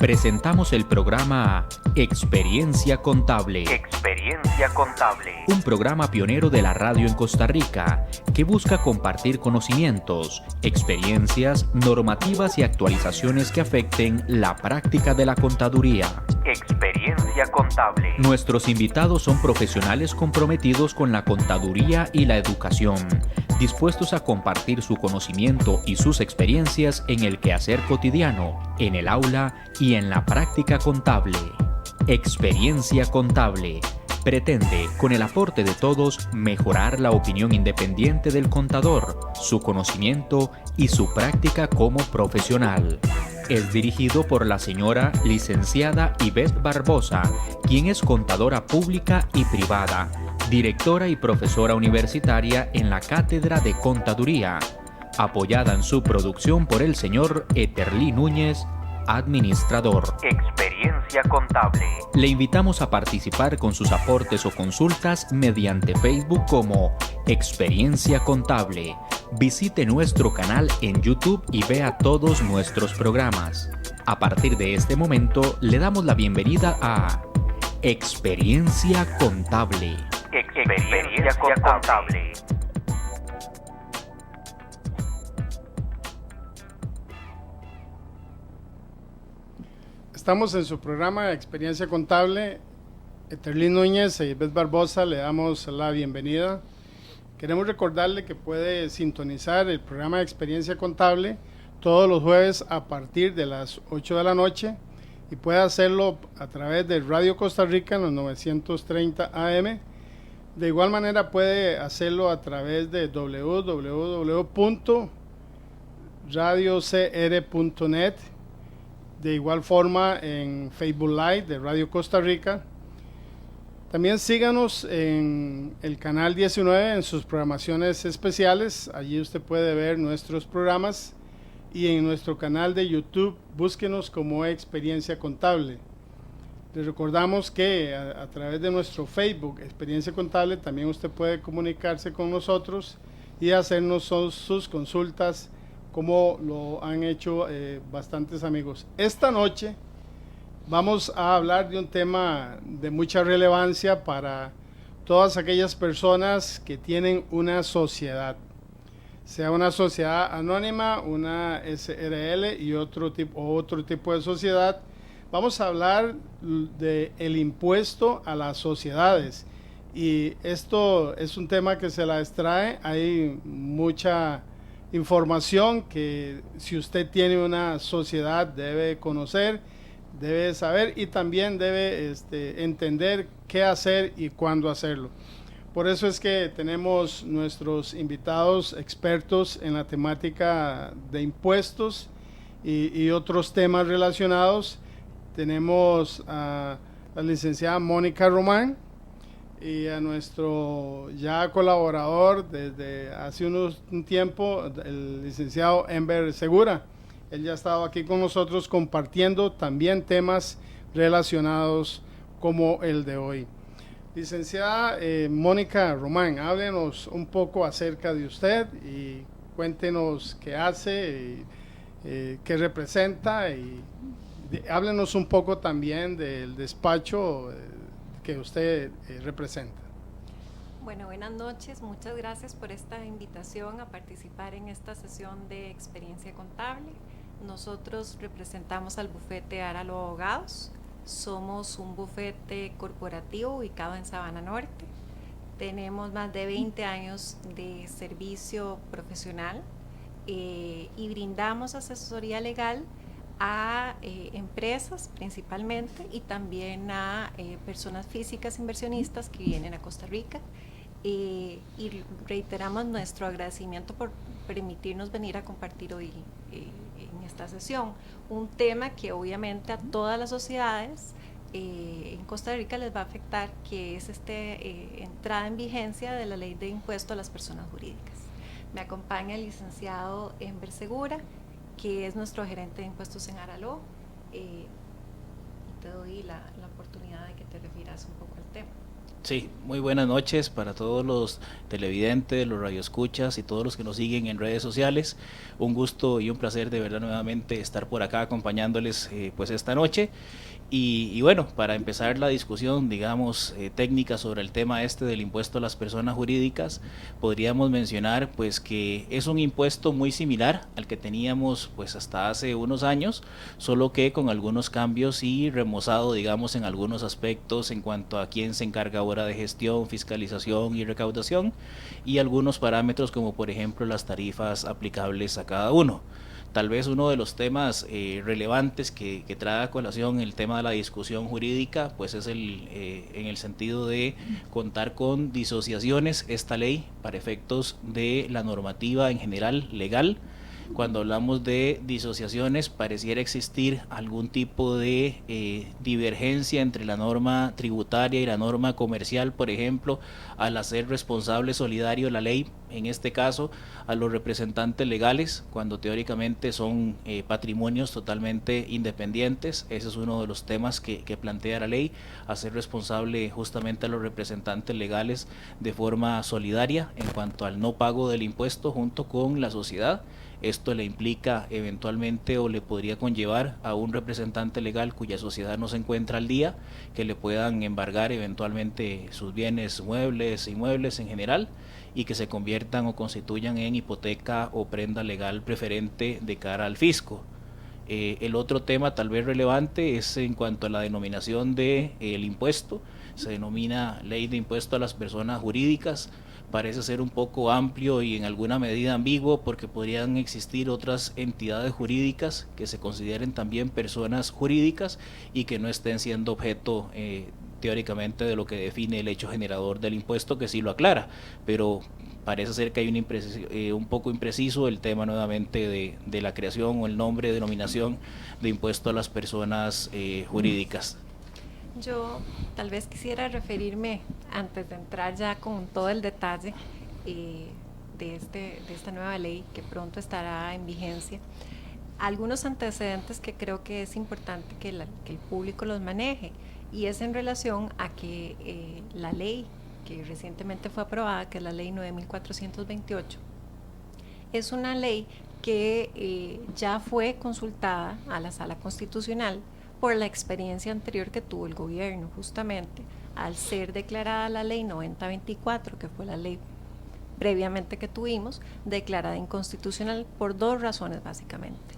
presentamos el programa Experiencia Contable. Experiencia Contable. Un programa pionero de la radio en Costa Rica que busca compartir conocimientos, experiencias, normativas y actualizaciones que afecten la práctica de la contaduría. Experiencia Contable. Nuestros invitados son profesionales comprometidos con la contaduría y la educación, dispuestos a compartir su conocimiento y sus experiencias en el quehacer cotidiano, en el aula y en la práctica contable. Experiencia Contable pretende, con el aporte de todos, mejorar la opinión independiente del contador, su conocimiento y su práctica como profesional. Es dirigido por la señora licenciada Ivette Barbosa, quien es contadora pública y privada, directora y profesora universitaria en la Cátedra de Contaduría, apoyada en su producción por el señor Eterlí Núñez, administrador. Experiencia Contable. Le invitamos a participar con sus aportes o consultas mediante Facebook como Experiencia Contable. Visite nuestro canal en YouTube y vea todos nuestros programas. A partir de este momento, le damos la bienvenida a Experiencia Contable. Experiencia Contable. Estamos en su programa Experiencia Contable. Eterlí Núñez e Ivette Barbosa le damos la bienvenida. Queremos recordarle que puede sintonizar el programa de Experiencia Contable todos los jueves a partir de las 8 de la noche y puede hacerlo a través de Radio Costa Rica en los 930 AM. De igual manera puede hacerlo a través de www.radiocr.net. De igual forma en Facebook Live de Radio Costa Rica. También síganos en el canal 19 en sus programaciones especiales. Allí usted puede ver nuestros programas. Y en nuestro canal de YouTube, búsquenos como Experiencia Contable. Les recordamos que a través de nuestro Facebook, Experiencia Contable, también usted puede comunicarse con nosotros y hacernos sus consultas, como lo han hecho bastantes amigos. Esta noche vamos a hablar de un tema de mucha relevancia para todas aquellas personas que tienen una sociedad, sea una sociedad anónima, una SRL y otro tipo de sociedad. Vamos a hablar del impuesto a las sociedades, y esto es un tema que se la extrae. Hay mucha información que, si usted tiene una sociedad, debe conocer, debe saber y también debe entender qué hacer y cuándo hacerlo. Por eso es que tenemos nuestros invitados expertos en la temática de impuestos y otros temas relacionados. Tenemos a la licenciada Mónica Román y a nuestro ya colaborador desde hace un tiempo, el licenciado Enver Segura. Él ya ha estado aquí con nosotros compartiendo también temas relacionados como el de hoy. Licenciada Mónica Román, háblenos un poco acerca de usted y cuéntenos qué hace, qué representa, y háblenos un poco también del despacho que usted representa. Bueno, buenas noches, muchas gracias por esta invitación a participar en esta sesión de Experiencia Contable. Nosotros representamos al bufete Aralo Abogados. Somos un bufete corporativo ubicado en Sabana Norte. Tenemos más de 20 años de servicio profesional y brindamos asesoría legal a empresas principalmente, y también a personas físicas inversionistas que vienen a Costa Rica, y reiteramos nuestro agradecimiento por permitirnos venir a compartir hoy en esta sesión un tema que obviamente a todas las sociedades en Costa Rica les va a afectar, que es entrada en vigencia de la ley de impuesto a las personas jurídicas. Me acompaña el licenciado Enver Segura, que es nuestro gerente de impuestos en Aralo, y te doy la oportunidad de que te refieras un poco al tema. Sí, muy buenas noches para todos los televidentes, los radioescuchas y todos los que nos siguen en redes sociales. Un gusto y un placer de verdad nuevamente estar por acá acompañándoles pues esta noche. Y bueno, para empezar la discusión, digamos, técnica sobre el tema este del impuesto a las personas jurídicas, podríamos mencionar pues que es un impuesto muy similar al que teníamos pues hasta hace unos años, solo que con algunos cambios y remozado, digamos, en algunos aspectos en cuanto a quién se encarga ahora de gestión, fiscalización y recaudación, y algunos parámetros como por ejemplo las tarifas aplicables a cada uno. Tal vez uno de los temas relevantes que trae a colación el tema de la discusión jurídica, pues es en el sentido de contar con disociaciones esta ley para efectos de la normativa en general legal. Cuando hablamos de disociaciones, pareciera existir algún tipo de divergencia entre la norma tributaria y la norma comercial, por ejemplo, al hacer responsable solidario la ley, en este caso, a los representantes legales, cuando teóricamente son patrimonios totalmente independientes. Ese es uno de los temas que plantea la ley, hacer responsable justamente a los representantes legales de forma solidaria en cuanto al no pago del impuesto junto con la sociedad. Esto le implica eventualmente o le podría conllevar a un representante legal cuya sociedad no se encuentra al día, que le puedan embargar eventualmente sus bienes muebles, inmuebles en general, y que se conviertan o constituyan en hipoteca o prenda legal preferente de cara al fisco. El otro tema tal vez relevante es en cuanto a la denominación del impuesto. Se denomina Ley de Impuesto a las Personas Jurídicas. Parece ser un poco amplio y en alguna medida ambiguo, porque podrían existir otras entidades jurídicas que se consideren también personas jurídicas y que no estén siendo objeto teóricamente de lo que define el hecho generador del impuesto, que sí lo aclara, pero parece ser que hay un poco impreciso el tema nuevamente de la creación o el nombre, denominación de impuesto a las personas jurídicas. Yo tal vez quisiera referirme, antes de entrar ya con todo el detalle de esta nueva ley que pronto estará en vigencia, algunos antecedentes que creo que es importante que el público los maneje, y es en relación a que la ley que recientemente fue aprobada, que es la ley 9428, es una ley que ya fue consultada a la Sala Constitucional por la experiencia anterior que tuvo el gobierno, justamente al ser declarada la ley 9024, que fue la ley previamente que tuvimos, declarada inconstitucional por dos razones básicamente.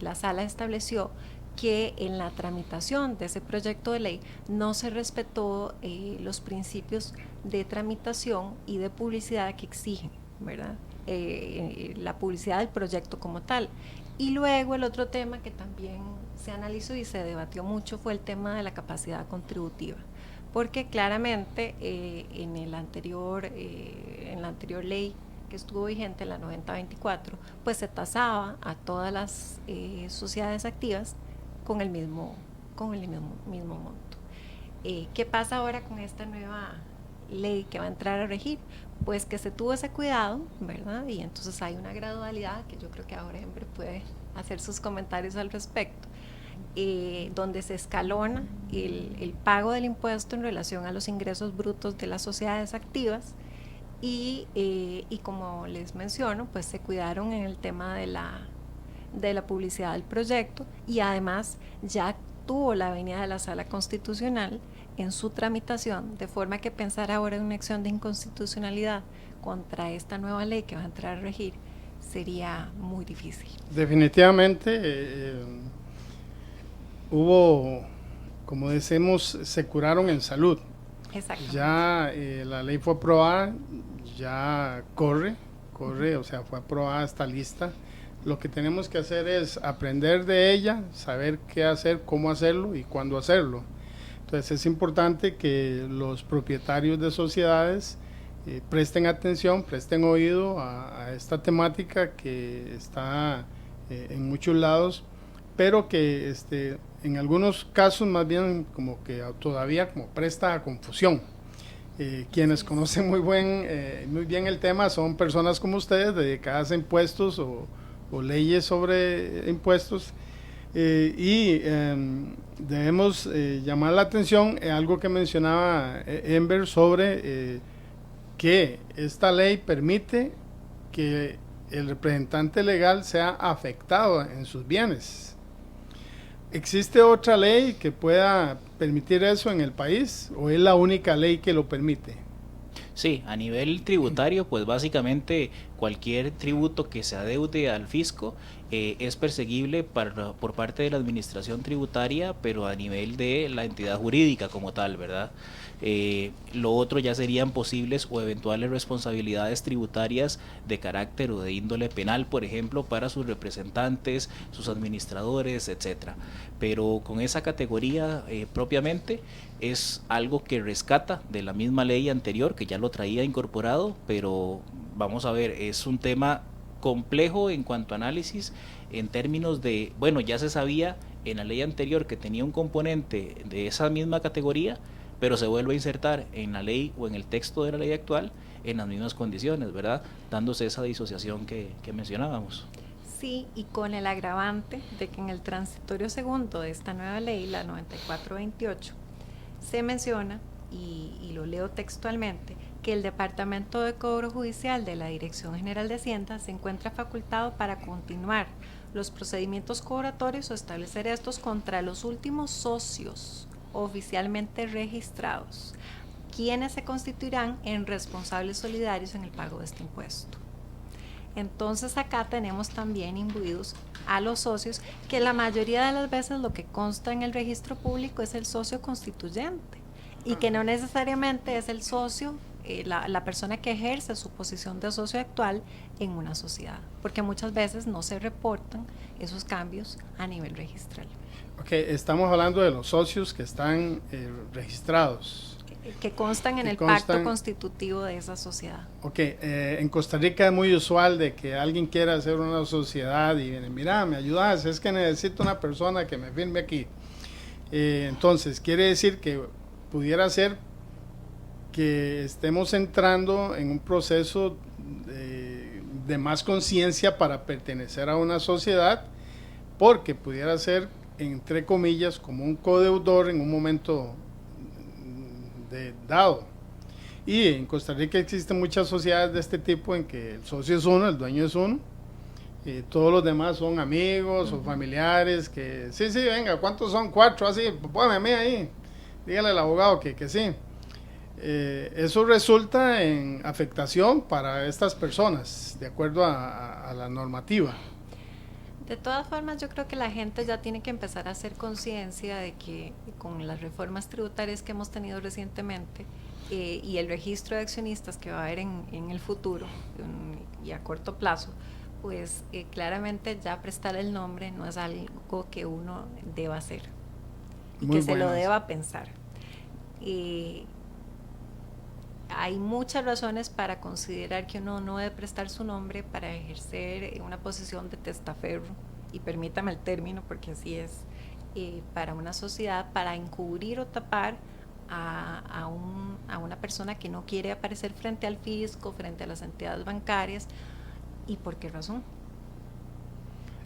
La Sala estableció que en la tramitación de ese proyecto de ley no se respetó los principios de tramitación y de publicidad que exigen, ¿verdad? La publicidad del proyecto como tal. Y luego el otro tema que también se analizó y se debatió mucho fue el tema de la capacidad contributiva, porque claramente en la anterior ley que estuvo vigente, la 9024, pues se tasaba a todas las sociedades activas con el mismo monto. ¿Qué pasa ahora con esta nueva ley que va a entrar a regir? Pues que se tuvo ese cuidado, ¿verdad? Y entonces hay una gradualidad que yo creo que ahora Ember puede hacer sus comentarios al respecto, donde se escalona el pago del impuesto en relación a los ingresos brutos de las sociedades activas y como les menciono, pues se cuidaron en el tema de la publicidad del proyecto, y además ya tuvo la venida de la Sala Constitucional en su tramitación, de forma que pensar ahora en una acción de inconstitucionalidad contra esta nueva ley que va a entrar a regir sería muy difícil. Definitivamente hubo, como decimos, se curaron en salud. Exactamente. Ya la ley fue aprobada, ya corre, o sea, fue aprobada, está lista. Lo que tenemos que hacer es aprender de ella, saber qué hacer, cómo hacerlo y cuándo hacerlo. Entonces es importante que los propietarios de sociedades presten atención, presten oído a esta temática que está en muchos lados, pero que en algunos casos más bien como que todavía como presta a confusión. Quienes conocen muy bien el tema son personas como ustedes, dedicadas a impuestos o leyes sobre impuestos, Debemos llamar la atención algo que mencionaba Enver sobre que esta ley permite que el representante legal sea afectado en sus bienes. ¿Existe otra ley que pueda permitir eso en el país o es la única ley que lo permite? Sí, a nivel tributario, pues básicamente cualquier tributo que se adeude al fisco es perseguible por parte de la administración tributaria, pero a nivel de la entidad jurídica como tal, ¿verdad? Lo otro ya serían posibles o eventuales responsabilidades tributarias de carácter o de índole penal, por ejemplo, para sus representantes, sus administradores, etcétera. Pero con esa categoría propiamente es algo que rescata de la misma ley anterior, que ya lo traía incorporado, pero vamos a ver, es un tema complejo en cuanto a análisis, en términos de, bueno, ya se sabía en la ley anterior que tenía un componente de esa misma categoría, pero se vuelve a insertar en la ley o en el texto de la ley actual en las mismas condiciones, ¿verdad? Dándose esa disociación que mencionábamos. Sí, y con el agravante de que en el transitorio segundo de esta nueva ley, la 9428, se menciona, y lo leo textualmente, que el Departamento de Cobro Judicial de la Dirección General de Hacienda se encuentra facultado para continuar los procedimientos cobratorios o establecer estos contra los últimos socios oficialmente registrados, quienes se constituirán en responsables solidarios en el pago de este impuesto. Entonces acá tenemos también imbuidos a los socios, que la mayoría de las veces lo que consta en el registro público es el socio constituyente, y que no necesariamente es el socio, la persona que ejerce su posición de socio actual en una sociedad, porque muchas veces no se reportan esos cambios a nivel registral. Ok, estamos hablando de los socios que están registrados. Que constan en el pacto constitutivo de esa sociedad. Ok, en Costa Rica es muy usual de que alguien quiera hacer una sociedad y viene, mira, me ayudas, es que necesito una persona que me firme aquí. Entonces, quiere decir que pudiera ser que estemos entrando en un proceso de más conciencia para pertenecer a una sociedad, porque pudiera ser, entre comillas, como un codeudor en un momento dado. Y en Costa Rica existen muchas sociedades de este tipo en que el socio es uno, el dueño es uno, y todos los demás son amigos o familiares que, sí, venga, ¿cuántos son? 4, así, póngame a mí ahí, dígale al abogado que sí. Eso resulta en afectación para estas personas, de acuerdo a la normativa. De todas formas, yo creo que la gente ya tiene que empezar a hacer conciencia de que con las reformas tributarias que hemos tenido recientemente y el registro de accionistas que va a haber en el futuro y a corto plazo, pues claramente ya prestar el nombre no es algo que uno deba hacer y que se lo deba pensar. Hay muchas razones para considerar que uno no debe prestar su nombre para ejercer una posición de testaferro, y permítame el término porque así es, para una sociedad, para encubrir o tapar a una persona que no quiere aparecer frente al fisco, frente a las entidades bancarias. ¿Y por qué razón?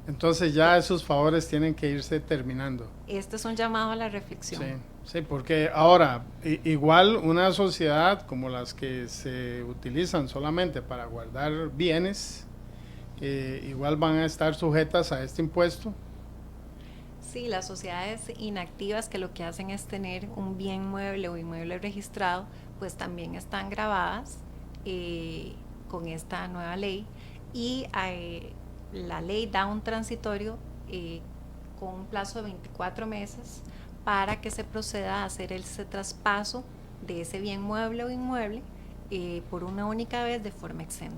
Entonces ya esos favores tienen que irse terminando. Este es un llamado a la reflexión. Sí, porque ahora, igual una sociedad como las que se utilizan solamente para guardar bienes, igual van a estar sujetas a este impuesto. Sí, las sociedades inactivas que lo que hacen es tener un bien mueble o inmueble registrado, pues también están gravadas con esta nueva ley, y la ley da un transitorio con un plazo de 24 meses para que se proceda a hacer ese traspaso de ese bien mueble o inmueble por una única vez de forma exenta,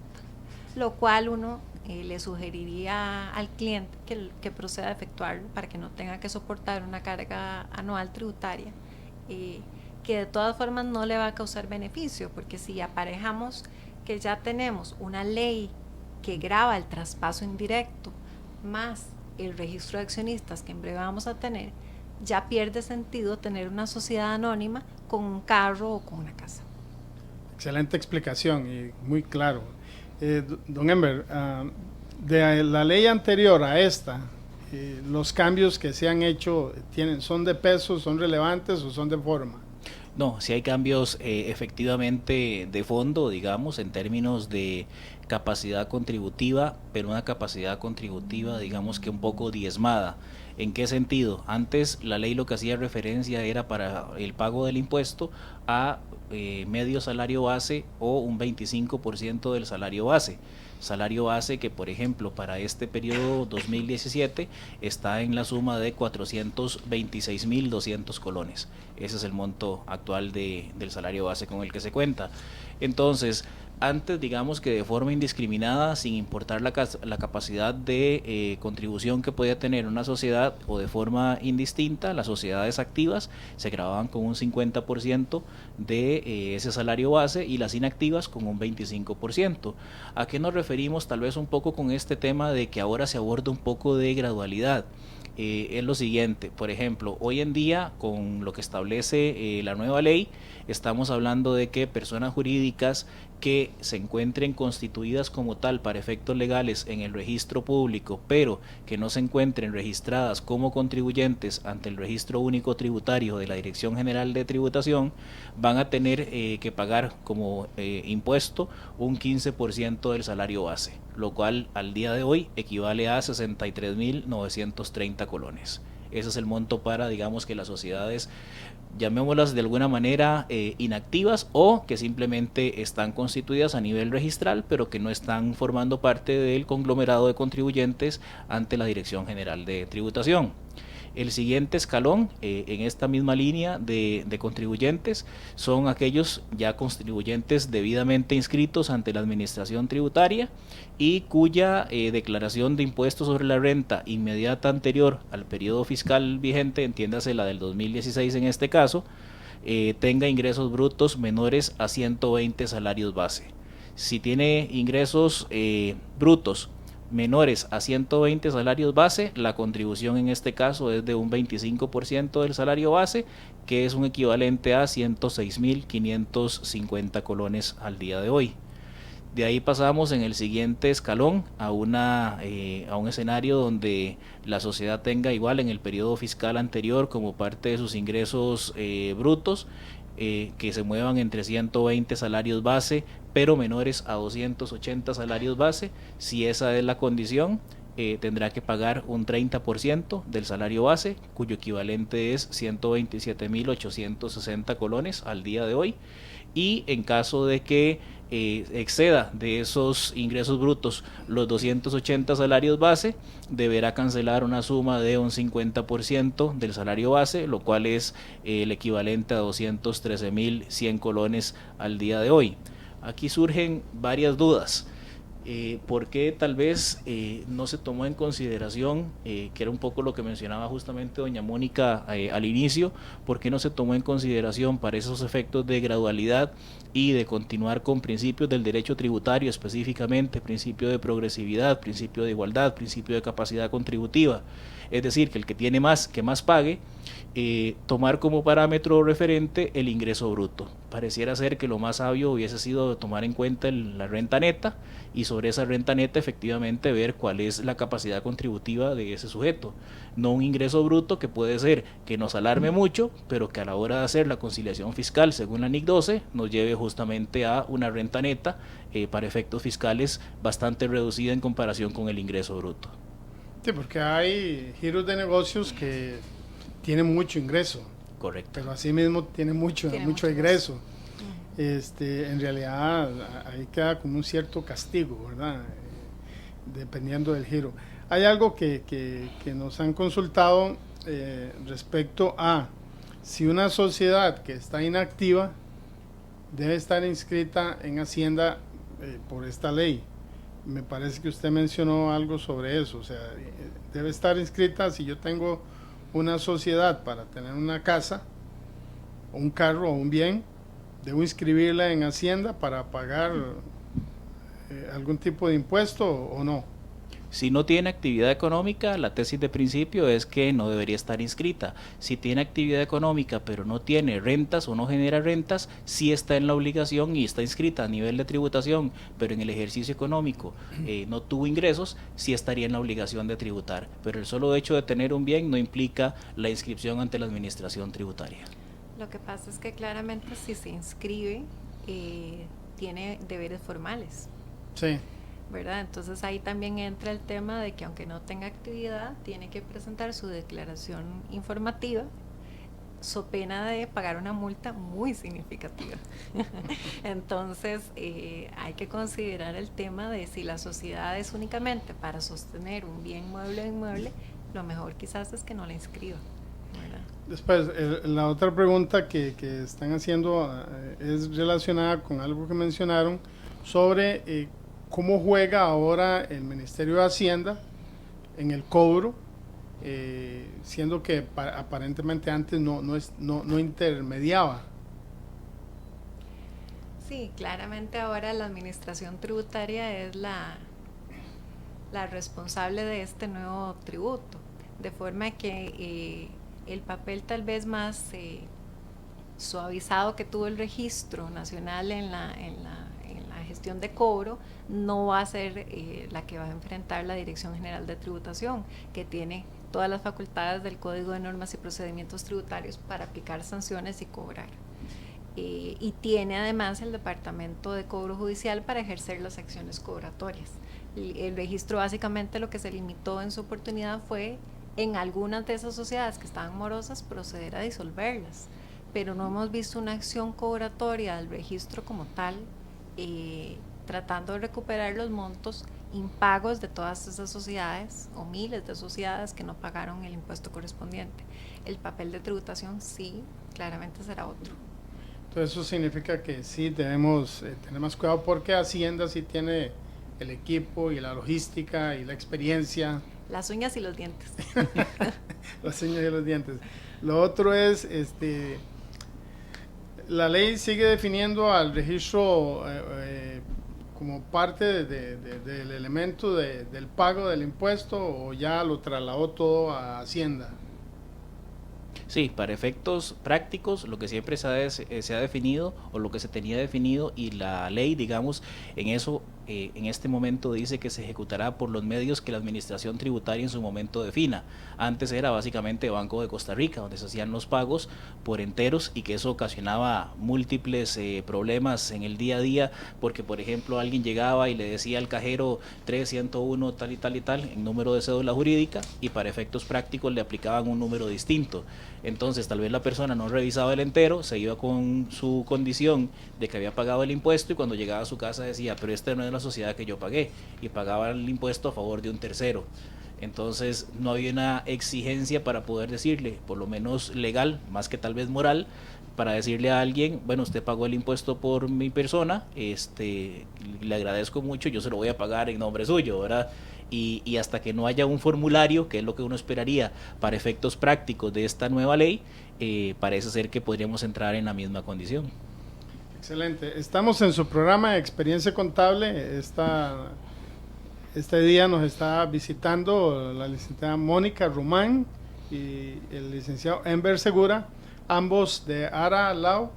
lo cual uno le sugeriría al cliente que proceda a efectuarlo para que no tenga que soportar una carga anual tributaria que de todas formas no le va a causar beneficio, porque si aparejamos que ya tenemos una ley que grava el traspaso indirecto más el registro de accionistas que en breve vamos a tener, ya pierde sentido tener una sociedad anónima con un carro o con una casa. Excelente explicación y muy claro. Don Enver, de la ley anterior a esta, que los cambios que se han hecho son de peso, son relevantes o son de forma. No, sí hay cambios efectivamente de fondo, digamos, en términos de capacidad contributiva, pero una capacidad contributiva, digamos que un poco diezmada. ¿En qué sentido? Antes la ley lo que hacía referencia era para el pago del impuesto a medio salario base o un 25% del salario base. Salario base que, por ejemplo, para este periodo 2017 está en la suma de 426.200 colones. Ese es el monto actual del salario base con el que se cuenta. Entonces, antes, digamos que de forma indiscriminada, sin importar la capacidad de contribución que podía tener una sociedad, o de forma indistinta, las sociedades activas se grababan con un 50% de ese salario base y las inactivas con un 25%. ¿A qué nos referimos tal vez un poco con este tema de que ahora se aborda un poco de gradualidad? Es lo siguiente, por ejemplo, hoy en día con lo que establece la nueva ley, estamos hablando de que personas jurídicas que se encuentren constituidas como tal para efectos legales en el registro público, pero que no se encuentren registradas como contribuyentes ante el registro único tributario de la Dirección General de Tributación, van a tener que pagar como impuesto un 15% del salario base, lo cual al día de hoy equivale a 63.930 colones. Ese es el monto para, digamos, que las sociedades, llamémoslas de alguna manera inactivas, o que simplemente están constituidas a nivel registral pero que no están formando parte del conglomerado de contribuyentes ante la Dirección General de Tributación. El siguiente escalón en esta misma línea de contribuyentes son aquellos ya contribuyentes debidamente inscritos ante la Administración Tributaria y cuya declaración de impuestos sobre la renta inmediata anterior al periodo fiscal vigente, entiéndase la del 2016 en este caso, tenga ingresos brutos menores a 120 salarios base. Si tiene ingresos brutos menores a 120 salarios base, la contribución en este caso es de un 25% del salario base, que es un equivalente a 106.550 colones al día de hoy. De ahí pasamos en el siguiente escalón a un escenario donde la sociedad tenga igual en el periodo fiscal anterior como parte de sus ingresos brutos, que se muevan entre 120 salarios base pero menores a 280 salarios base. Si esa es la condición, tendrá que pagar un 30% del salario base, cuyo equivalente es 127.860 colones al día de hoy. Y en caso de que exceda de esos ingresos brutos los 280 salarios base, deberá cancelar una suma de un 50% del salario base, lo cual es el equivalente a 213.100 colones al día de hoy. Aquí surgen varias dudas. ¿Por qué tal vez no se tomó en consideración, que era un poco lo que mencionaba justamente doña Mónica al inicio, por qué no se tomó en consideración para esos efectos de gradualidad y de continuar con principios del derecho tributario, específicamente principio de progresividad, principio de igualdad, principio de capacidad contributiva? Es decir, que el que tiene más, que más pague, tomar como parámetro referente el ingreso bruto. Pareciera ser que lo más sabio hubiese sido tomar en cuenta la renta neta, y sobre esa renta neta efectivamente ver cuál es la capacidad contributiva de ese sujeto, no un ingreso bruto que puede ser que nos alarme mucho, pero que a la hora de hacer la conciliación fiscal según la NIC 12 nos lleve justamente a una renta neta para efectos fiscales bastante reducida en comparación con el ingreso bruto. Sí, porque hay giros de negocios que tienen mucho ingreso. Correcto. Pero así mismo tiene mucho egreso. En realidad ahí queda como un cierto castigo, ¿verdad? Dependiendo del giro. Hay algo que nos han consultado respecto a si una sociedad que está inactiva debe estar inscrita en Hacienda por esta ley. Me parece que usted mencionó algo sobre eso, o sea, debe estar inscrita. Si yo tengo una sociedad para tener una casa, un carro o un bien, debo inscribirla en Hacienda para pagar algún tipo de impuesto o no. Si no tiene actividad económica, la tesis de principio es que no debería estar inscrita. Si tiene actividad económica pero no tiene rentas o no genera rentas, sí está en la obligación y está inscrita a nivel de tributación, pero en el ejercicio económico no tuvo ingresos, sí estaría en la obligación de tributar. Pero el solo hecho de tener un bien no implica la inscripción ante la administración tributaria. Lo que pasa es que claramente si se inscribe, tiene deberes formales. Sí. ¿Verdad? Entonces ahí también entra el tema de que aunque no tenga actividad, tiene que presentar su declaración informativa, so pena de pagar una multa muy significativa. Entonces hay que considerar el tema de si la sociedad es únicamente para sostener un bien mueble o inmueble, lo mejor quizás es que no la inscriba, ¿verdad? Después, la otra pregunta que están haciendo es relacionada con algo que mencionaron sobre cómo juega ahora el Ministerio de Hacienda en el cobro, siendo que aparentemente antes no intermediaba. Sí, claramente ahora la administración tributaria es la responsable de este nuevo tributo, de forma que el papel tal vez más suavizado que tuvo el registro nacional en la gestión de cobro no va a ser la que va a enfrentar la Dirección General de Tributación, que tiene todas las facultades del Código de Normas y Procedimientos Tributarios para aplicar sanciones y cobrar. Y tiene además el Departamento de Cobro Judicial para ejercer las acciones cobratorias. El registro básicamente lo que se limitó en su oportunidad fue en algunas de esas sociedades que estaban morosas proceder a disolverlas, pero no hemos visto una acción cobratoria del registro como tal, tratando de recuperar los montos impagos de todas esas sociedades o miles de sociedades que no pagaron el impuesto correspondiente. El papel de tributación sí, claramente será otro. Entonces eso significa que sí debemos tener más cuidado porque Hacienda sí tiene el equipo y la logística y la experiencia. Las uñas y los dientes. Las uñas y los dientes. Lo otro es, la ley sigue definiendo al registro como parte del elemento del pago del impuesto, o ya lo trasladó todo a Hacienda. Sí, para efectos prácticos, lo que siempre se ha definido o lo que se tenía definido, y la ley, digamos, en eso, en este momento dice que se ejecutará por los medios que la administración tributaria en su momento defina. Antes era básicamente Banco de Costa Rica, donde se hacían los pagos por enteros, y que eso ocasionaba múltiples problemas en el día a día, porque por ejemplo alguien llegaba y le decía al cajero 3101 tal y tal y tal en número de cédula jurídica, y para efectos prácticos le aplicaban un número distinto. Entonces tal vez la persona no revisaba el entero, se iba con su condición de que había pagado el impuesto, y cuando llegaba a su casa decía, pero esta no es la sociedad que yo pagué, y pagaba el impuesto a favor de un tercero. Entonces no había una exigencia para poder decirle, por lo menos legal, más que tal vez moral, para decirle a alguien, bueno, usted pagó el impuesto por mi persona, le agradezco mucho, yo se lo voy a pagar en nombre suyo, ¿verdad? Y hasta que no haya un formulario, que es lo que uno esperaría para efectos prácticos de esta nueva ley, parece ser que podríamos entrar en la misma condición. Excelente. Estamos en su programa de Experiencia Contable. Este día nos está visitando la licenciada Mónica Román y el licenciado Enver Segura, ambos de ARA Lao.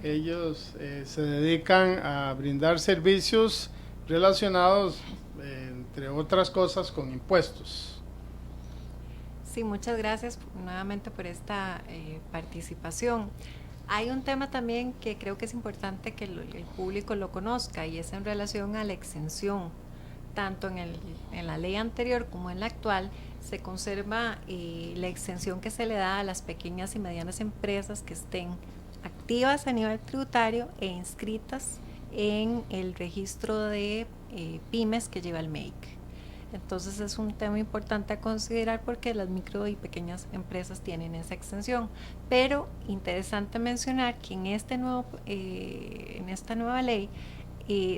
Ellos se dedican a brindar servicios relacionados, entre otras cosas, con impuestos. Sí, muchas gracias nuevamente por esta participación. Hay un tema también que creo que es importante que el público lo conozca, y es en relación a la exención. Tanto en la ley anterior como en la actual se conserva la exención que se le da a las pequeñas y medianas empresas que estén activas a nivel tributario e inscritas en el registro de pymes que lleva el MEIC. Entonces es un tema importante a considerar porque las micro y pequeñas empresas tienen esa exención, pero interesante mencionar que en esta nueva ley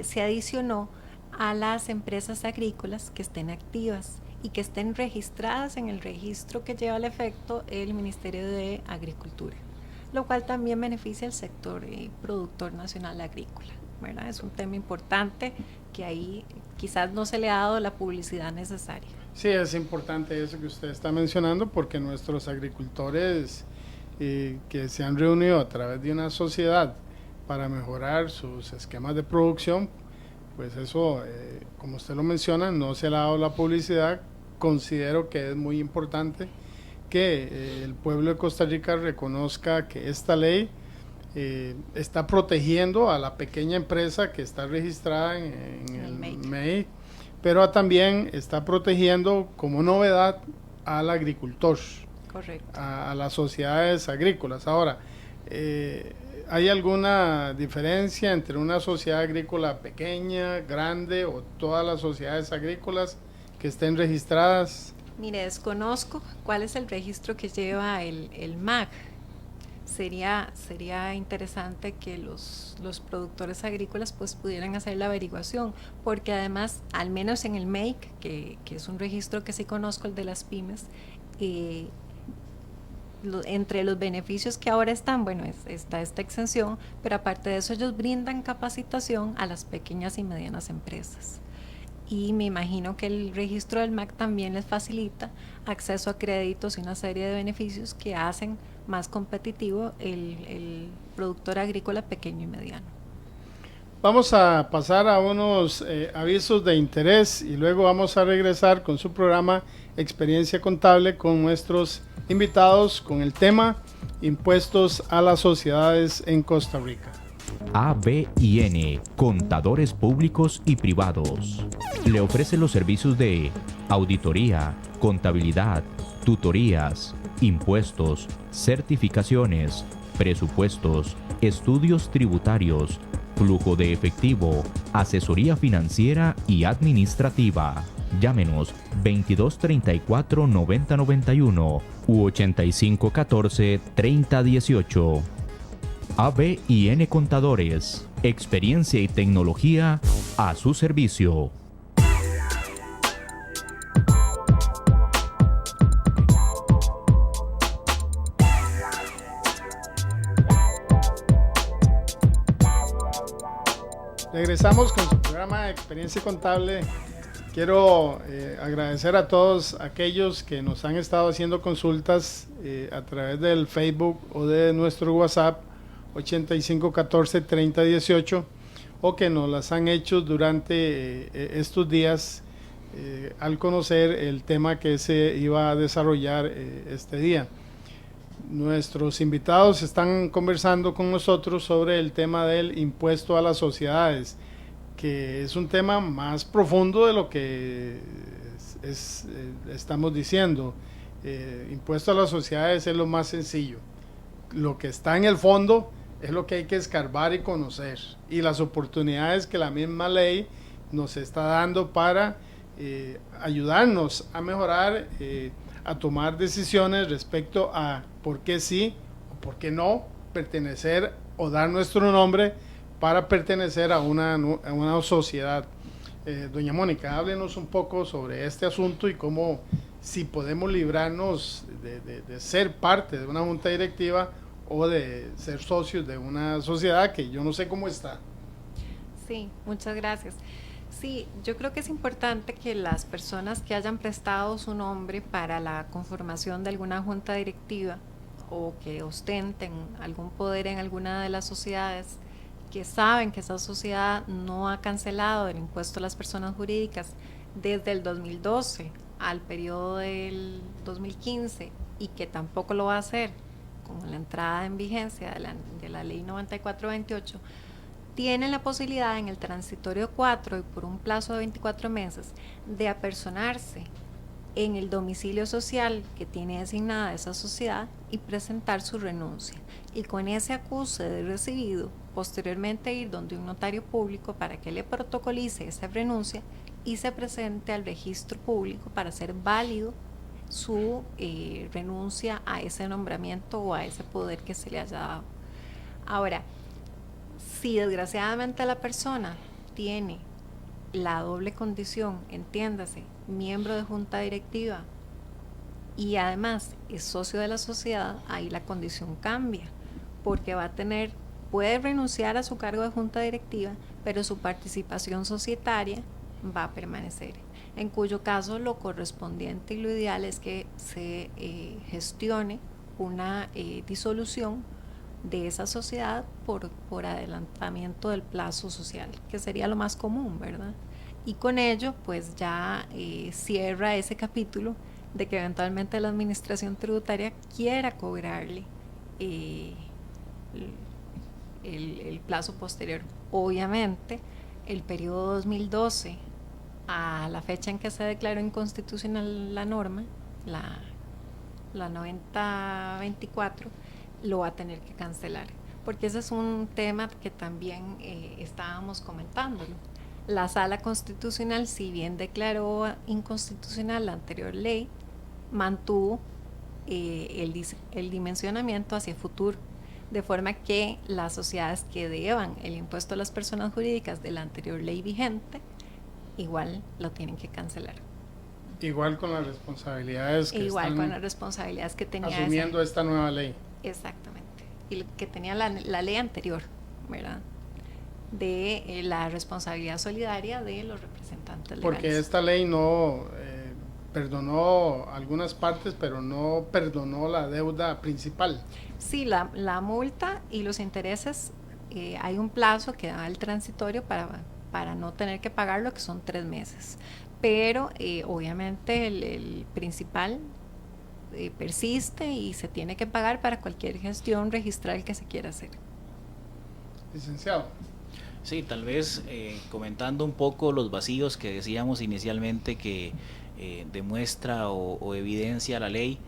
se adicionó a las empresas agrícolas que estén activas y que estén registradas en el registro que lleva al efecto el Ministerio de Agricultura, lo cual también beneficia al sector productor nacional agrícola. ¿verdad? Es un tema importante que ahí quizás no se le ha dado la publicidad necesaria. Sí, es importante eso que usted está mencionando, porque nuestros agricultores que se han reunido a través de una sociedad para mejorar sus esquemas de producción, pues eso, como usted lo menciona, no se le ha dado la publicidad. Considero que es muy importante que el pueblo de Costa Rica reconozca que esta ley está protegiendo a la pequeña empresa que está registrada en el MEI, pero también está protegiendo como novedad al agricultor. Correcto. A las sociedades agrícolas. Ahora, ¿hay alguna diferencia entre una sociedad agrícola pequeña, grande, o todas las sociedades agrícolas que estén registradas? Mire, desconozco cuál es el registro que lleva el MAC. Sería interesante que los productores agrícolas pues pudieran hacer la averiguación, porque además, al menos en el MEIC, que es un registro que sí conozco, el de las pymes, entre los beneficios que ahora están, bueno, está esta exención, pero aparte de eso ellos brindan capacitación a las pequeñas y medianas empresas. Y me imagino que el registro del MAC también les facilita acceso a créditos y una serie de beneficios que hacen más competitivo el productor agrícola pequeño y mediano. Vamos a pasar a unos avisos de interés y luego vamos a regresar con su programa Experiencia Contable con nuestros invitados con el tema Impuestos a las sociedades en Costa Rica. ABIN, Contadores Públicos y Privados. Le ofrece los servicios de auditoría, contabilidad, tutorías, impuestos, certificaciones, presupuestos, estudios tributarios, flujo de efectivo, asesoría financiera y administrativa. Llámenos 2234 9091 u 8514 3018. ABIN Contadores, experiencia y tecnología a su servicio. Regresamos con su programa Experiencia Contable. Quiero agradecer a todos aquellos que nos han estado haciendo consultas a través del Facebook o de nuestro WhatsApp 8514-3018 o que nos las han hecho durante estos días al conocer el tema que se iba a desarrollar este día. Nuestros invitados están conversando con nosotros sobre el tema del impuesto a las sociedades, que es un tema más profundo de lo que estamos diciendo. Impuesto a las sociedades es lo más sencillo. Lo que está en el fondo es lo que hay que escarbar y conocer, y las oportunidades que la misma ley nos está dando para ayudarnos a mejorar, a tomar decisiones respecto a por qué sí o por qué no pertenecer o dar nuestro nombre para pertenecer a una sociedad. Doña Mónica, háblenos un poco sobre este asunto y cómo, si podemos librarnos de ser parte de una junta directiva o de ser socios de una sociedad que yo no sé cómo está. Sí, muchas gracias. Sí, yo creo que es importante que las personas que hayan prestado su nombre para la conformación de alguna junta directiva o que ostenten algún poder en alguna de las sociedades, que saben que esa sociedad no ha cancelado el impuesto a las personas jurídicas desde el 2012 al periodo del 2015 y que tampoco lo va a hacer con la entrada en vigencia de la ley 9428, tienen la posibilidad en el transitorio 4 y por un plazo de 24 meses de apersonarse en el domicilio social que tiene designada esa sociedad y presentar su renuncia, y con ese acuse de recibido posteriormente ir donde un notario público para que le protocolice esa renuncia y se presente al registro público para hacer válido su renuncia a ese nombramiento o a ese poder que se le haya dado. Ahora, si desgraciadamente la persona tiene la doble condición, entiéndase, miembro de junta directiva y además es socio de la sociedad, ahí la condición cambia, porque va a tener puede renunciar a su cargo de junta directiva, pero su participación societaria va a permanecer, en cuyo caso lo correspondiente y lo ideal es que se gestione una disolución de esa sociedad por adelantamiento del plazo social, que sería lo más común, ¿verdad? Y con ello pues ya cierra ese capítulo de que eventualmente la administración tributaria quiera cobrarle el plazo posterior. Obviamente el periodo 2012 a la fecha en que se declaró inconstitucional la norma, la 9024, lo va a tener que cancelar, porque ese es un tema que también estábamos comentándolo. La Sala Constitucional, si bien declaró inconstitucional la anterior ley, mantuvo el dimensionamiento hacia futuro, de forma que las sociedades que deban el impuesto a las personas jurídicas de la anterior ley vigente, igual lo tienen que cancelar. Igual con las responsabilidades que igual con las responsabilidades que tenía asumiendo esta nueva ley. Exactamente, y que tenía la ley anterior, ¿verdad? De la responsabilidad solidaria de los representantes legales. Porque esta ley no perdonó algunas partes, pero no perdonó la deuda principal. Sí, la multa y los intereses, hay un plazo que da el transitorio para no tener que pagarlo, que son 3 meses. Pero obviamente el principal persiste y se tiene que pagar para cualquier gestión registral que se quiera hacer. Licenciado. Sí, tal vez comentando un poco los vacíos que decíamos inicialmente que demuestra o evidencia la ley,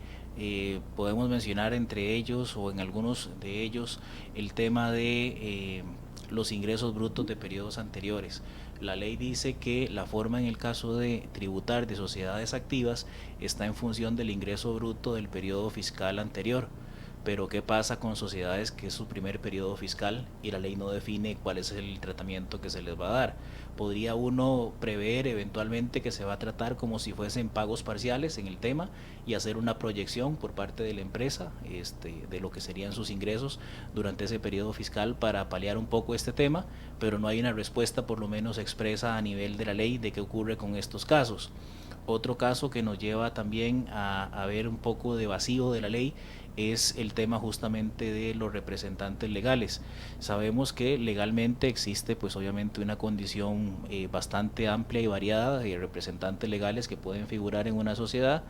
podemos mencionar entre ellos o en algunos de ellos el tema de los ingresos brutos de periodos anteriores. La ley dice que la forma en el caso de tributar de sociedades activas está en función del ingreso bruto del periodo fiscal anterior. Pero ¿qué pasa con sociedades que es su primer periodo fiscal y la ley no define cuál es el tratamiento que se les va a dar? ¿Podría uno prever eventualmente que se va a tratar como si fuesen pagos parciales en el tema y hacer una proyección por parte de la empresa de lo que serían sus ingresos durante ese periodo fiscal para paliar un poco este tema? Pero no hay una respuesta por lo menos expresa a nivel de la ley de qué ocurre con estos casos. Otro caso que nos lleva también a ver un poco de vacío de la ley es el tema justamente de los representantes legales. Sabemos que legalmente existe pues obviamente una condición bastante amplia y variada de representantes legales que pueden figurar en una sociedad,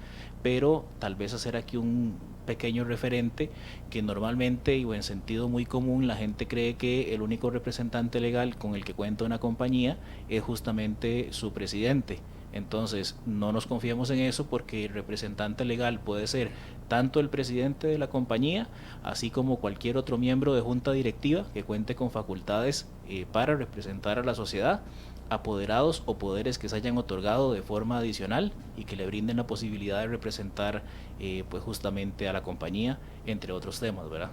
pero tal vez hacer aquí un pequeño referente que normalmente y en sentido muy común la gente cree que el único representante legal con el que cuenta una compañía es justamente su presidente. Entonces no nos confiemos en eso porque el representante legal puede ser tanto el presidente de la compañía así como cualquier otro miembro de junta directiva que cuente con facultades para representar a la sociedad, apoderados o poderes que se hayan otorgado de forma adicional y que le brinden la posibilidad de representar pues justamente a la compañía, entre otros temas, ¿verdad?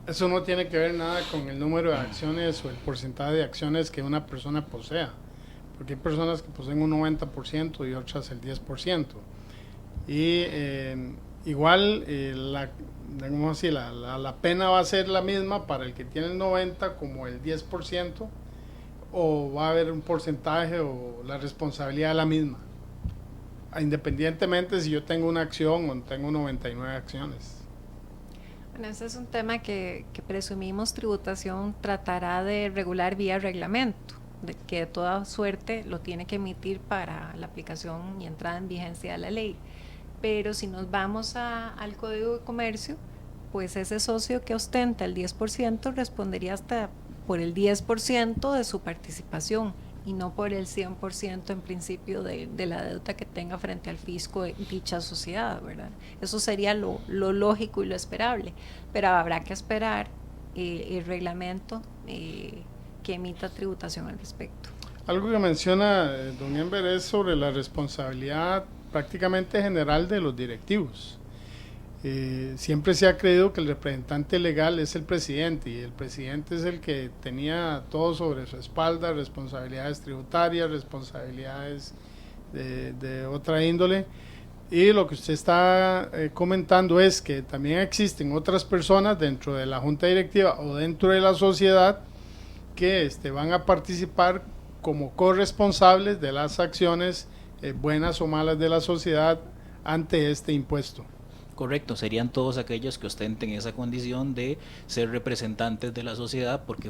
Eso no tiene que ver nada con el número de acciones o el porcentaje de acciones que una persona posea, porque hay personas que poseen un 90% y otras el 10%. Y igual digamos así, la pena va a ser la misma para el que tiene el 90% como el 10%, o va a haber un porcentaje o la responsabilidad es la misma, independientemente si yo tengo una acción o tengo 99 acciones. Bueno, ese es un tema que presumimos tributación tratará de regular vía reglamento, de que de toda suerte lo tiene que emitir para la aplicación y entrada en vigencia de la ley. Pero si nos vamos al Código de Comercio, pues ese socio que ostenta el 10% respondería hasta por el 10% de su participación y no por el 100% en principio de la deuda que tenga frente al fisco de dicha sociedad, ¿verdad? Eso sería lo lógico y lo esperable, pero habrá que esperar el reglamento que emita tributación al respecto. Algo que menciona don Enver es sobre la responsabilidad prácticamente general de los directivos. Siempre se ha creído que el representante legal es el presidente y el presidente es el que tenía todo sobre su espalda, responsabilidades tributarias, responsabilidades de otra índole, Y lo que usted está comentando es que también existen otras personas dentro de la junta directiva o dentro de la sociedad que van a participar como corresponsables de las acciones buenas o malas de la sociedad ante este impuesto. Correcto, serían todos aquellos que ostenten esa condición de ser representantes de la sociedad porque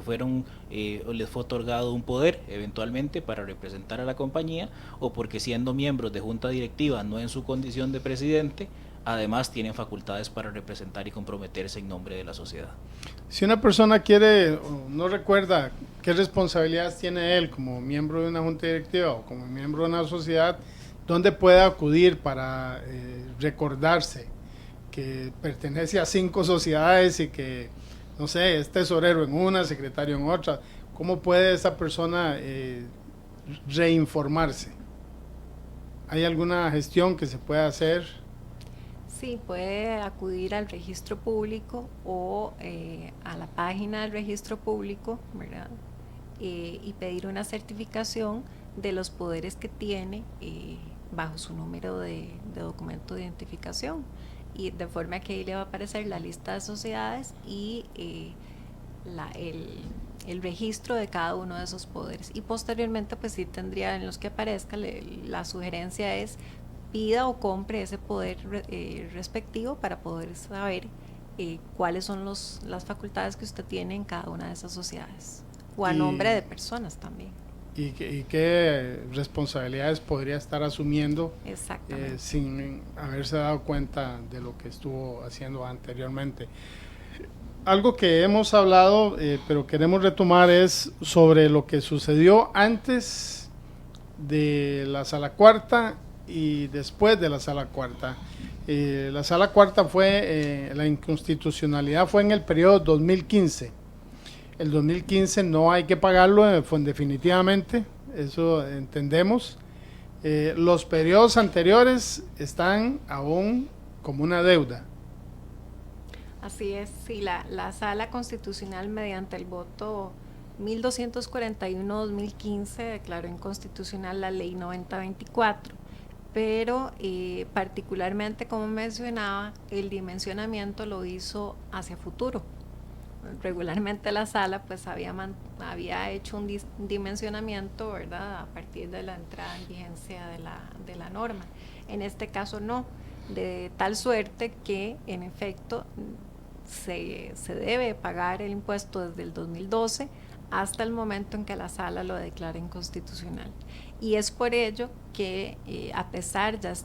les fue otorgado un poder eventualmente para representar a la compañía, o porque siendo miembros de junta directiva, no en su condición de presidente, además tienen facultades para representar y comprometerse en nombre de la sociedad. Si una persona quiere o no recuerda qué responsabilidades tiene él como miembro de una junta directiva o como miembro de una sociedad, ¿dónde puede acudir para recordarse que pertenece a 5 sociedades y que, no sé, es tesorero en una, secretario en otra? ¿Cómo puede esa persona reinformarse? ¿Hay alguna gestión que se pueda hacer? Sí, puede acudir al registro público o a la página del registro público, ¿verdad? Y pedir una certificación de los poderes que tiene bajo su número de documento de identificación, y de forma que ahí le va a aparecer la lista de sociedades y el registro de cada uno de esos poderes. Y posteriormente pues sí tendría en los que aparezca, la sugerencia es pida o compre ese poder respectivo para poder saber cuáles son las facultades que usted tiene en cada una de esas sociedades, o a nombre de personas también. ¿Y qué responsabilidades podría estar asumiendo sin haberse dado cuenta de lo que estuvo haciendo anteriormente? Algo que hemos hablado, pero queremos retomar, es sobre lo que sucedió antes de la Sala Cuarta y después de la Sala Cuarta. La Sala Cuarta la inconstitucionalidad fue en el periodo 2015. El 2015 no hay que pagarlo definitivamente, eso entendemos. Los periodos anteriores están aún como una deuda. Así es, sí, la Sala Constitucional, mediante el voto 1241-2015, declaró inconstitucional la Ley 9024, pero particularmente, como mencionaba, el dimensionamiento lo hizo hacia futuro. Regularmente la sala pues había hecho un dimensionamiento, ¿verdad?, a partir de la entrada en vigencia de la norma. En este caso no, de tal suerte que en efecto se debe pagar el impuesto desde el 2012 hasta el momento en que la sala lo declara inconstitucional. Y es por ello que a pesar de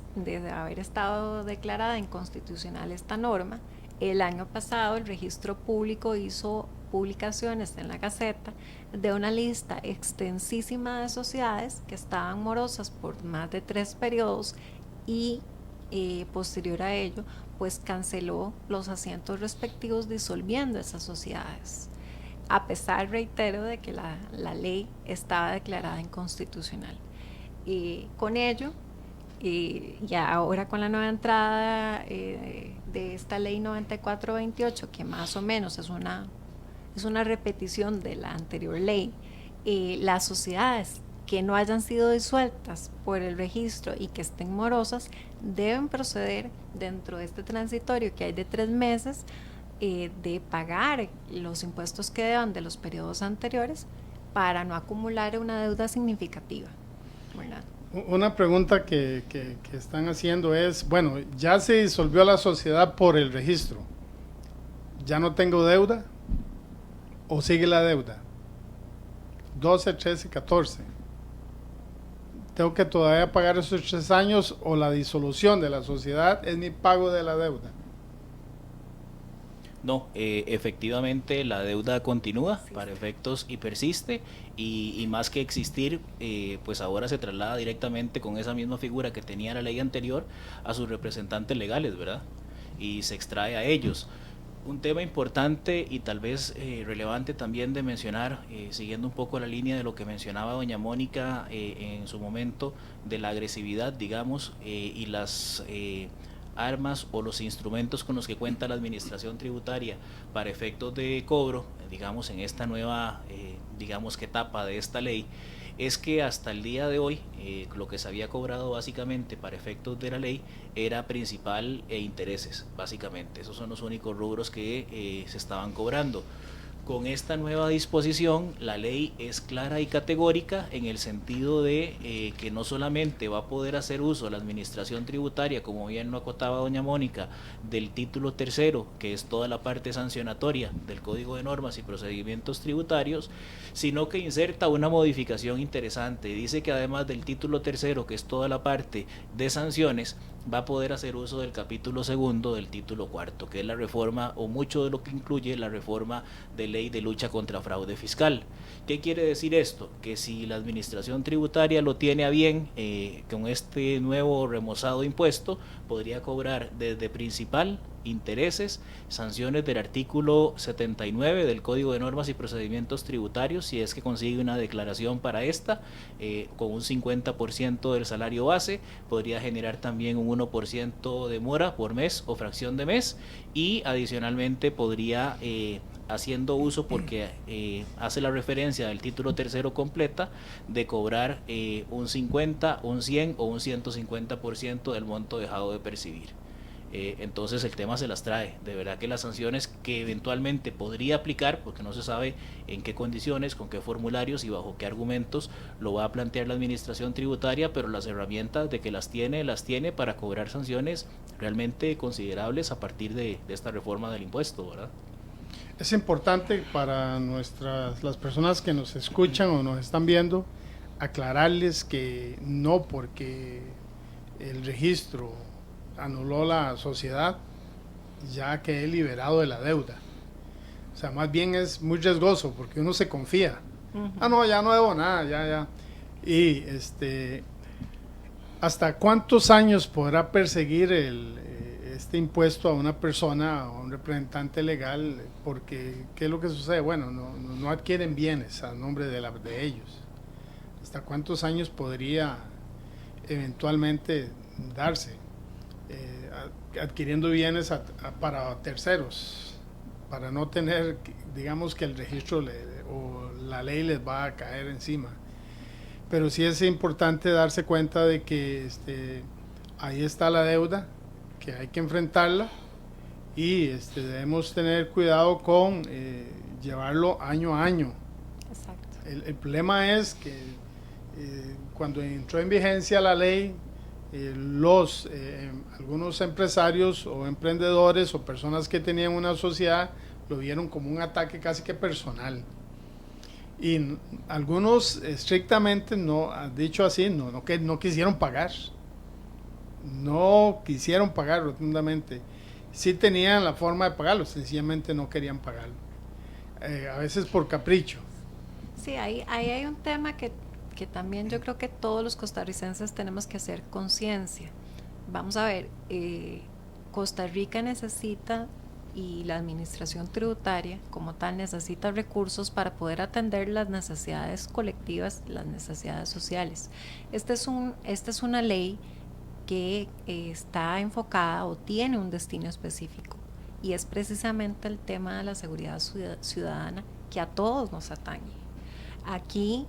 haber estado declarada inconstitucional esta norma, el año pasado el registro público hizo publicaciones en la Gaceta de una lista extensísima de sociedades que estaban morosas por más de 3 periodos y posterior a ello pues canceló los asientos respectivos disolviendo esas sociedades, a pesar, reitero, de que la ley estaba declarada inconstitucional. Con ello, ya ahora con la nueva entrada de esta ley 9428, que más o menos es una repetición de la anterior ley, las sociedades que no hayan sido disueltas por el registro y que estén morosas deben proceder dentro de este transitorio que hay de 3 meses de pagar los impuestos que deban de los periodos anteriores para no acumular una deuda significativa, ¿verdad? Una pregunta que están haciendo es, bueno, ya se disolvió la sociedad por el registro, ¿ya no tengo deuda? ¿O sigue la deuda? 12, 13, 14. ¿Tengo que todavía pagar esos 3 años o la disolución de la sociedad es mi pago de la deuda? No, efectivamente la deuda continúa para efectos y persiste, y más que existir, pues ahora se traslada directamente con esa misma figura que tenía la ley anterior a sus representantes legales, ¿verdad? Y se extrae a ellos. Un tema importante y tal vez relevante también de mencionar, siguiendo un poco la línea de lo que mencionaba doña Mónica en su momento, de la agresividad, digamos, y las armas o los instrumentos con los que cuenta la administración tributaria para efectos de cobro, digamos, en esta nueva, digamos, que etapa de esta ley, es que hasta el día de hoy lo que se había cobrado básicamente para efectos de la ley era principal e intereses, básicamente. Esos son los únicos rubros que se estaban cobrando. Con esta nueva disposición, la ley es clara y categórica en el sentido de que no solamente va a poder hacer uso la administración tributaria, como bien lo acotaba doña Mónica, del título tercero, que es toda la parte sancionatoria del Código de Normas y Procedimientos Tributarios, sino que inserta una modificación interesante. Dice que además del título tercero, que es toda la parte de sanciones, va a poder hacer uso del capítulo segundo del título cuarto, que es la reforma, o mucho de lo que incluye la reforma de ley de lucha contra fraude fiscal. ¿Qué quiere decir esto? Que si la administración tributaria lo tiene a bien con este nuevo remozado impuesto, podría cobrar desde principal, intereses, sanciones del artículo 79 del Código de Normas y Procedimientos Tributarios, si es que consigue una declaración para esta, con un 50% del salario base, podría generar también un 1% de mora por mes o fracción de mes, y adicionalmente podría, haciendo uso, porque hace la referencia del título tercero completa, de cobrar un 50, un 100 o un 150% del monto dejado de percibir. Entonces el tema se las trae. De verdad que las sanciones que eventualmente podría aplicar, porque no se sabe en qué condiciones, con qué formularios y bajo qué argumentos lo va a plantear la administración tributaria, pero las herramientas de que las tiene para cobrar sanciones realmente considerables a partir de esta reforma del impuesto, ¿verdad? Es importante para las personas que nos escuchan o nos están viendo, aclararles que no porque el registro anuló la sociedad, ya quedé liberado de la deuda. O sea, más bien es muy riesgoso porque uno se confía. No, ya no debo nada, ya. Y ¿hasta cuántos años podrá perseguir este impuesto a una persona, a un representante legal? Porque, ¿qué es lo que sucede? Bueno, no adquieren bienes a nombre de ellos. ¿Hasta cuántos años podría eventualmente darse? Adquiriendo bienes para terceros, para no tener, digamos, que el registro o la ley les va a caer encima. Pero sí es importante darse cuenta de que ahí está la deuda, que hay que enfrentarla, y debemos tener cuidado con llevarlo año a año. Exacto. El problema es que cuando entró en vigencia la ley, algunos empresarios o emprendedores o personas que tenían una sociedad lo vieron como un ataque casi que personal, y algunos estrictamente, no dicho así, no quisieron pagar rotundamente. Sí tenían la forma de pagarlo, sencillamente no querían pagarlo, a veces por capricho. Sí, ahí hay un tema que también yo creo que todos los costarricenses tenemos que hacer conciencia. Vamos a ver, Costa Rica necesita, y la administración tributaria como tal necesita recursos para poder atender las necesidades colectivas, las necesidades sociales. Esta es una ley que está enfocada o tiene un destino específico, y es precisamente el tema de la seguridad ciudadana, que a todos nos atañe. Aquí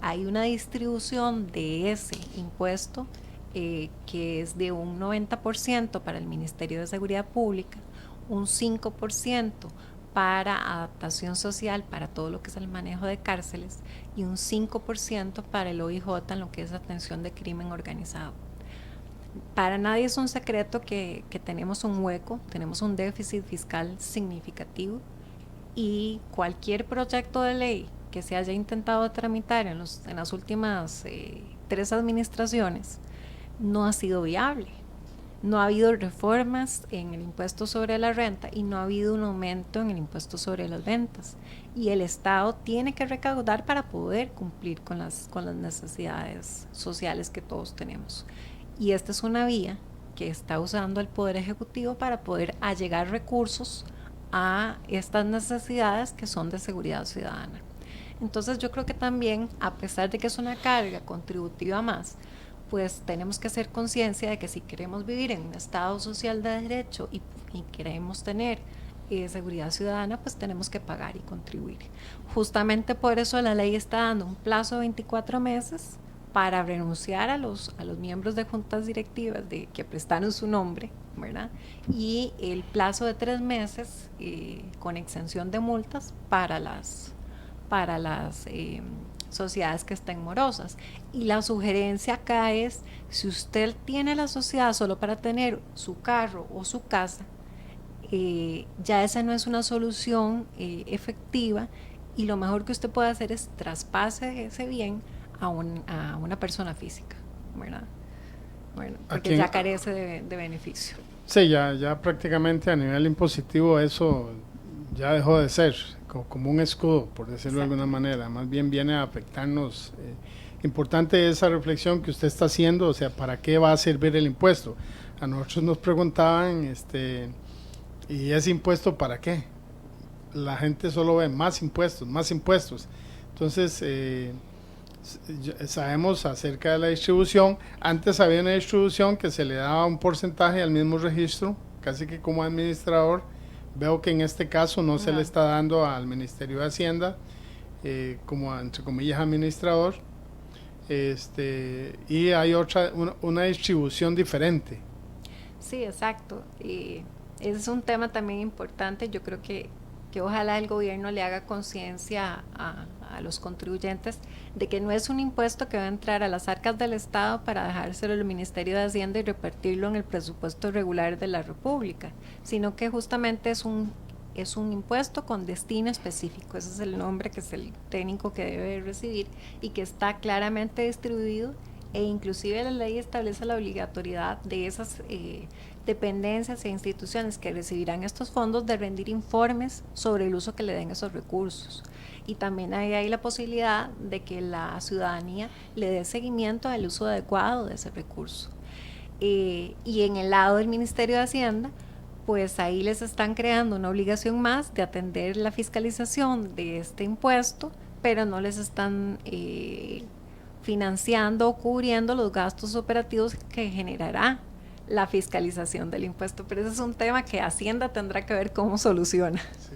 hay una distribución de ese impuesto que es de un 90% para el Ministerio de Seguridad Pública, un 5% para adaptación social, para todo lo que es el manejo de cárceles, y un 5% para el OIJ en lo que es atención de crimen organizado. Para nadie es un secreto que tenemos un hueco, tenemos un déficit fiscal significativo, y cualquier proyecto de ley que se haya intentado tramitar en las últimas 3 administraciones no ha sido viable. No ha habido reformas en el impuesto sobre la renta y no ha habido un aumento en el impuesto sobre las ventas. Y el Estado tiene que recaudar para poder cumplir con las necesidades sociales que todos tenemos. Y esta es una vía que está usando el Poder Ejecutivo para poder allegar recursos a estas necesidades que son de seguridad ciudadana. Entonces yo creo que también, a pesar de que es una carga contributiva más, pues tenemos que hacer conciencia de que si queremos vivir en un Estado social de derecho y queremos tener seguridad ciudadana, pues tenemos que pagar y contribuir. Justamente por eso la ley está dando un plazo de 24 meses para renunciar a los miembros de juntas directivas que prestaron su nombre, ¿verdad? Y el plazo de 3 meses con exención de multas para las sociedades que estén morosas. Y la sugerencia acá es, si usted tiene la sociedad solo para tener su carro o su casa, ya esa no es una solución efectiva, y lo mejor que usted puede hacer es traspase ese bien a una persona física, ¿verdad? Bueno, porque ya carece de beneficio. Sí, ya prácticamente a nivel impositivo eso ya dejó de ser como un escudo, por decirlo de alguna manera, más bien viene a afectarnos. Importante esa reflexión que usted está haciendo, o sea, ¿para qué va a servir el impuesto? A nosotros nos preguntaban, ¿y ese impuesto para qué? La gente solo ve más impuestos. Entonces, sabemos acerca de la distribución. Antes había una distribución que se le daba un porcentaje al mismo registro, casi que como administrador. Veo que en este caso no se le está dando al Ministerio de Hacienda como, entre comillas, administrador, y hay una distribución diferente. Sí, exacto. Y ese es un tema también importante. Yo creo que ojalá el gobierno le haga conciencia a los contribuyentes de que no es un impuesto que va a entrar a las arcas del Estado para dejárselo al Ministerio de Hacienda y repartirlo en el presupuesto regular de la República, sino que justamente es un impuesto con destino específico. Ese es el nombre que es el técnico que debe recibir, y que está claramente distribuido, e inclusive la ley establece la obligatoriedad de esas dependencias e instituciones que recibirán estos fondos de rendir informes sobre el uso que le den esos recursos. Y también hay la posibilidad de que la ciudadanía le dé seguimiento al uso adecuado de ese recurso. Y en el lado del Ministerio de Hacienda, pues ahí les están creando una obligación más de atender la fiscalización de este impuesto, pero no les están financiando o cubriendo los gastos operativos que generará la fiscalización del impuesto. Pero ese es un tema que Hacienda tendrá que ver cómo soluciona. Sí.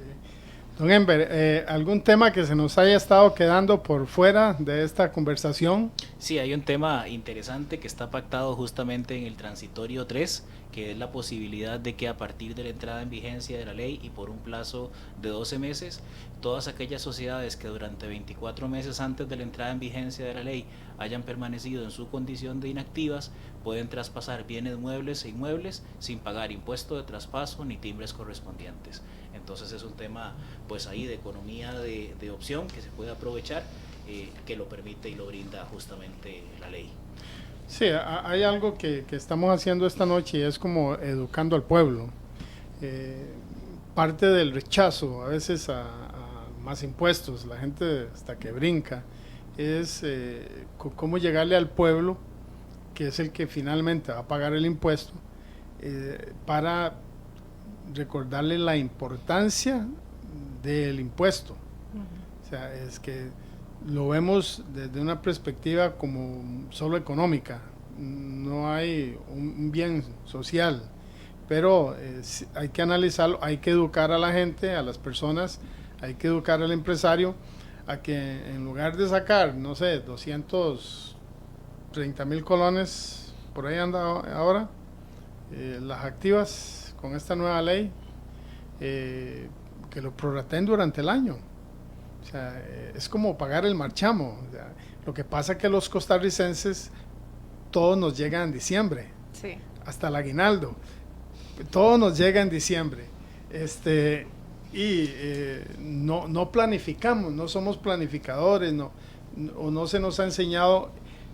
Don Enver, ¿algún tema que se nos haya estado quedando por fuera de esta conversación? Sí, hay un tema interesante que está pactado justamente en el transitorio 3, que es la posibilidad de que a partir de la entrada en vigencia de la ley y por un plazo de 12 meses, todas aquellas sociedades que durante 24 meses antes de la entrada en vigencia de la ley hayan permanecido en su condición de inactivas, pueden traspasar bienes muebles e inmuebles sin pagar impuesto de traspaso ni timbres correspondientes. Entonces es un tema pues ahí de economía de opción que se puede aprovechar, que lo permite y lo brinda justamente la ley. Sí, hay algo que estamos haciendo esta noche y es como educando al pueblo. Parte del rechazo a veces a más impuestos, la gente hasta que brinca, es cómo llegarle al pueblo, que es el que finalmente va a pagar el impuesto, para recordarle la importancia del impuesto. O sea, es que lo vemos desde una perspectiva como solo económica, no hay un bien social, pero hay que analizarlo, hay que educar a la gente, a las personas, hay que educar al empresario a que en lugar de sacar, no sé, 230,000 colones, por ahí anda ahora, las activas con esta nueva ley, que lo prorrateen durante el año. O sea, es como pagar el marchamo. O sea, lo que pasa es que los costarricenses, todos nos llega en diciembre. Sí. Hasta el aguinaldo. Todo nos llega en diciembre. No planificamos, no somos planificadores, no se nos ha enseñado,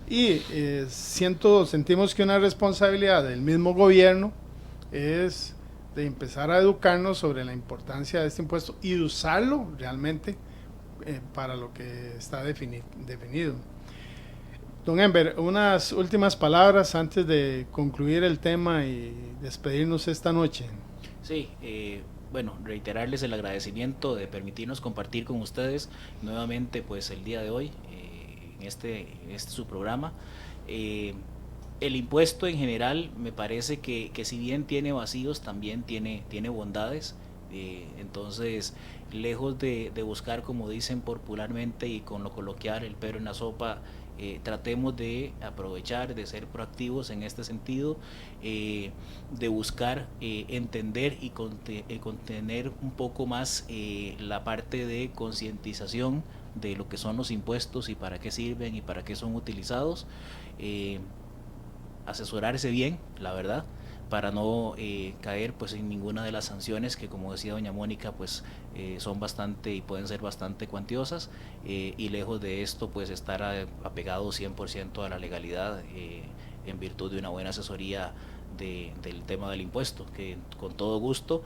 y sentimos que una responsabilidad del mismo gobierno es de empezar a educarnos sobre la importancia de este impuesto y de usarlo realmente para lo que está definido. Don Enver, unas últimas palabras antes de concluir el tema y despedirnos esta noche. Sí, bueno, reiterarles el agradecimiento de permitirnos compartir con ustedes nuevamente pues el día de hoy en este su programa. El impuesto en general me parece que si bien tiene vacíos, también tiene bondades. Entonces, lejos de buscar, como dicen popularmente y con lo coloquial, el pelo en la sopa, tratemos de aprovechar, de ser proactivos en este sentido, de buscar entender y contener un poco más la parte de concientización de lo que son los impuestos y para qué sirven y para qué son utilizados, asesorarse bien, la verdad, para no caer pues en ninguna de las sanciones que, como decía doña Mónica, pues son bastante y pueden ser bastante cuantiosas, y lejos de esto pues estar apegado 100% a la legalidad, en virtud de una buena asesoría del tema del impuesto, que con todo gusto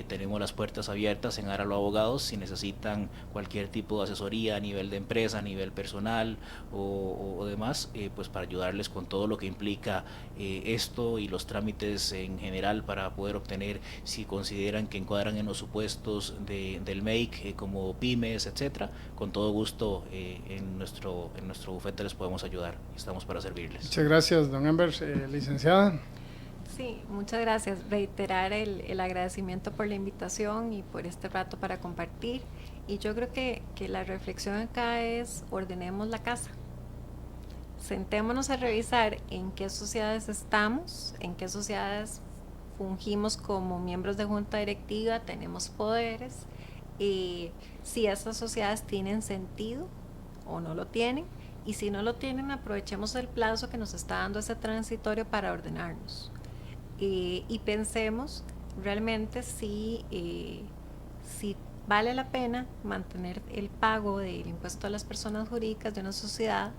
tenemos las puertas abiertas en Áralo Abogados si necesitan cualquier tipo de asesoría a nivel de empresa, a nivel personal o demás, pues para ayudarles con todo lo que implica esto y los trámites en general para poder obtener, si consideran que encuadran en los supuestos del MEIC, como pymes, etcétera. Con todo gusto en nuestro bufete les podemos ayudar, estamos para servirles. Muchas gracias, don Ember. Licenciada. Sí, muchas gracias. Reiterar el agradecimiento por la invitación y por este rato para compartir. Y yo creo que la reflexión acá es: ordenemos la casa. Sentémonos a revisar en qué sociedades estamos, en qué sociedades fungimos como miembros de junta directiva, tenemos poderes, si esas sociedades tienen sentido o no lo tienen. Y si no lo tienen, aprovechemos el plazo que nos está dando ese transitorio para ordenarnos. Y pensemos realmente si vale la pena mantener el pago del impuesto a las personas jurídicas de una sociedad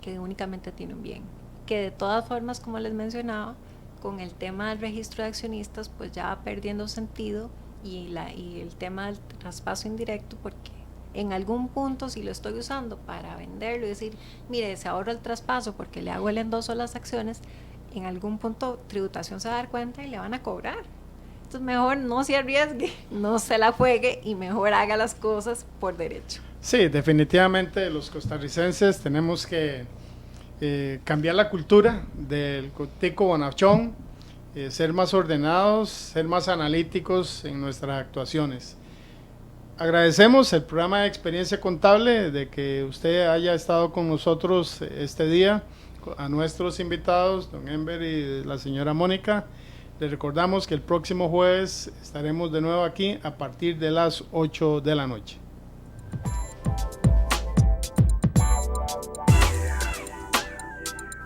que únicamente tiene un bien. Que de todas formas, como les mencionaba, con el tema del registro de accionistas, pues ya va perdiendo sentido, y el tema del traspaso indirecto, porque en algún punto, si lo estoy usando para venderlo y decir, mire, se ahorra el traspaso porque le hago el endoso a las acciones, en algún punto tributación se va a dar cuenta y le van a cobrar. Entonces mejor no se arriesgue, no se la juegue y mejor haga las cosas por derecho. Sí, definitivamente los costarricenses tenemos que cambiar la cultura del tico bonachón, ser más ordenados, ser más analíticos en nuestras actuaciones. Agradecemos el programa de Experiencia Contable, de que usted haya estado con nosotros este día, a nuestros invitados, don Ember y la señora Mónica. Les recordamos que el próximo jueves estaremos de nuevo aquí a partir de las 8 de la noche.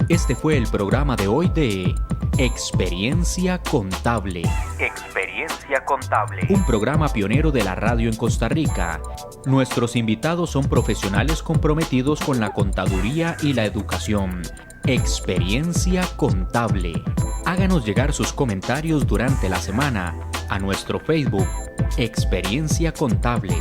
Este fue el programa de hoy de Experiencia Contable. Experiencia Contable. Un programa pionero de la radio en Costa Rica. Nuestros invitados son profesionales comprometidos con la contaduría y la educación. Experiencia Contable. Háganos llegar sus comentarios durante la semana a nuestro Facebook, Experiencia Contable,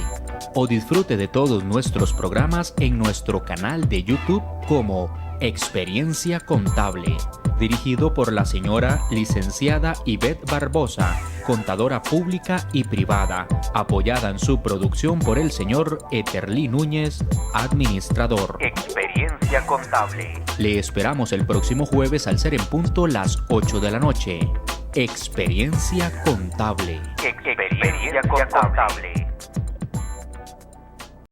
o disfrute de todos nuestros programas en nuestro canal de YouTube como Experiencia Contable, dirigido por la señora licenciada Ivette Barbosa, contadora pública y privada, apoyada en su producción por el señor Eterlí Núñez, administrador. Experiencia Contable. Le esperamos el próximo jueves al ser en punto las 8 de la noche. Experiencia Contable. Experiencia Contable.